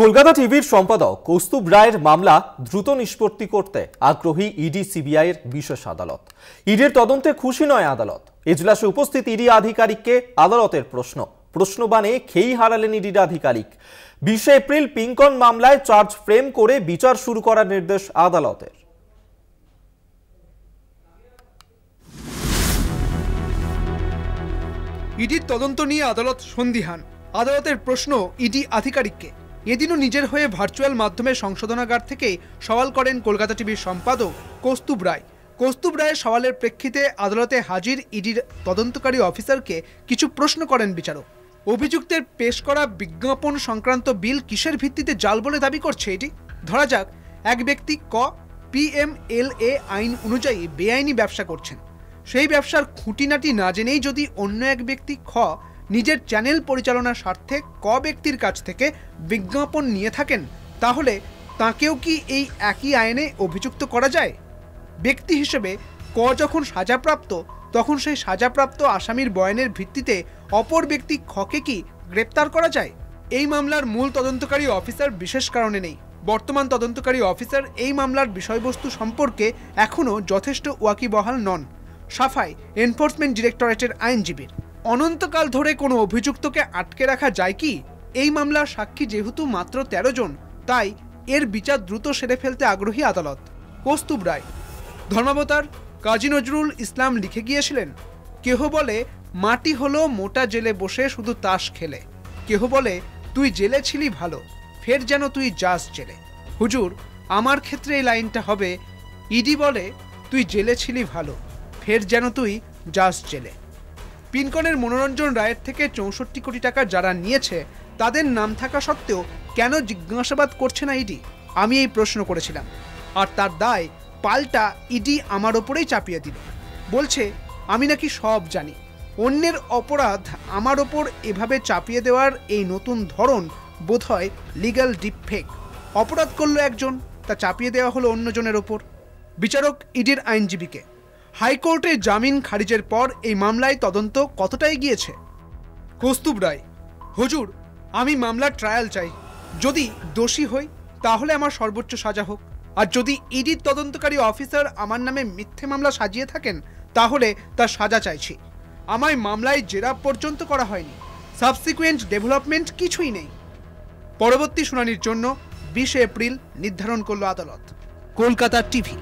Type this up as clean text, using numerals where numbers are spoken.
কলকাতা টিভির সম্পাদক কৌস্তুভ রায়ের মামলা দ্রুত নিষ্পত্তি করতে আগ্রহী ইডি সিবিআই এর বিশেষ আদালত। ইডির তদন্তে খুশি নয় আদালত। এজলাসে উপস্থিত ইডি আধিকারিককে আদালতের প্রশ্নবাণে খেই হারালেন ইডির আধিকারিক। 20 এপ্রিল পিঙ্কন মামলায় চার্জ ফ্রেম করে বিচার শুরু করার নির্দেশ আদালতের। ইডির তদন্ত নিয়ে আদালত সন্দিহান। আদালতের প্রশ্ন ইডি আধিকারিককে। এদিনও নিজের হয়ে ভার্চুয়াল মাধ্যমে সংশোধনাগার থেকে সওয়াল করেন কলকাতা টিভির সম্পাদক কৌস্তুভ রায়। কৌস্তুভ রায়ের সওয়ালের প্রেক্ষিতে আদালতে হাজির ইডির তদন্তকারী অফিসারকে কিছু প্রশ্ন করেন বিচারক। অভিযুক্তের পেশ করা বিজ্ঞাপন সংক্রান্ত বিল কিসের ভিত্তিতে জাল বলে দাবি করছে এটি? ধরা যাক এক ব্যক্তি PMLA আইন অনুযায়ী বেআইনি ব্যবসা করছেন। সেই ব্যবসার খুঁটিনাটি না জেনেই যদি অন্য এক ব্যক্তি নিজের চ্যানেল পরিচালনার স্বার্থে ব্যক্তির কাছ থেকে বিজ্ঞাপন নিয়ে থাকেন, তাহলে তাকেও কি এই একই আইনে অভিযুক্ত করা যায়? ব্যক্তি হিসেবে যখন সাজাপ্রাপ্ত, তখন সেই সাজাপ্রাপ্ত আসামির বয়ানের ভিত্তিতে অপর ব্যক্তি কে কি গ্রেপ্তার করা যায়? এই মামলার মূল তদন্তকারী অফিসার বিশেষ কারণে নেই। বর্তমান তদন্তকারী অফিসার এই মামলার বিষয়বস্তু সম্পর্কে এখনও যথেষ্ট ওয়াকিবহাল নন। সাফাই এনফোর্সমেন্ট ডিরেক্টরেটের আইনজীবীর। অনন্তকাল ধরে কোনো অভিযুক্তকে আটকে রাখা যায় কি? এই মামলার সাক্ষী যেহেতু মাত্র 13 জন, তাই এর বিচার দ্রুত সেরে ফেলতে আগ্রহী আদালত। কৌস্তুভ রায়। ধর্মাবতার কাজী নজরুল ইসলাম লিখে গিয়েছিলেন, কেহ বলে মাটি হলো মোটা জেলে বসে শুধু তাস খেলে, কেহ বলে তুই জেলে ছিলি ভালো, ফের যেন তুই যাস জেলে। হুজুর, আমার ক্ষেত্রে এই লাইনটা হবে, ইডি বলে তুই জেলে ছিলি ভালো, ফের যেন তুই যাস জেলে। পিনকনের মনোরঞ্জন রায়ের থেকে 64 কোটি টাকা যারা নিয়েছে, তাদের নাম থাকা সত্ত্বেও কেন জিজ্ঞাসাবাদ করছে না ইডি? আমি এই প্রশ্ন করেছিলাম, আর তার দায় পাল্টা ইডি আমার ওপরেই চাপিয়ে দিল। বলছে আমি নাকি সব জানি। অন্যের অপরাধ আমার ওপর এভাবে চাপিয়ে দেওয়ার এই নতুন ধরন বোধহয় লিগ্যাল ডিপফেক। অপরাধ করলো একজন, তা চাপিয়ে দেওয়া হলো অন্যজনের ওপর। বিচারক ইডির আইনজীবীকে। হাইকোর্টে জামিন খারিজের পর এই মামলায় তদন্ত কতটাই গিয়েছে? কৌস্তুভ রায়। হুজুর, আমি মামলার ট্রায়াল চাই। যদি দোষী হই তাহলে আমার সর্বোচ্চ সাজা হোক, আর যদি ইডির তদন্তকারী অফিসার আমার নামে মিথ্যে মামলা সাজিয়ে থাকেন, তাহলে তার সাজা চাইছি। আমায় মামলায় জেরা পর্যন্ত করা হয়নি, সাবসিকুয়েন্ট ডেভেলপমেন্ট কিছুই নেই। পরবর্তী শুনানির জন্য 20 এপ্রিল নির্ধারণ করল আদালত। কলকাতা টিভি।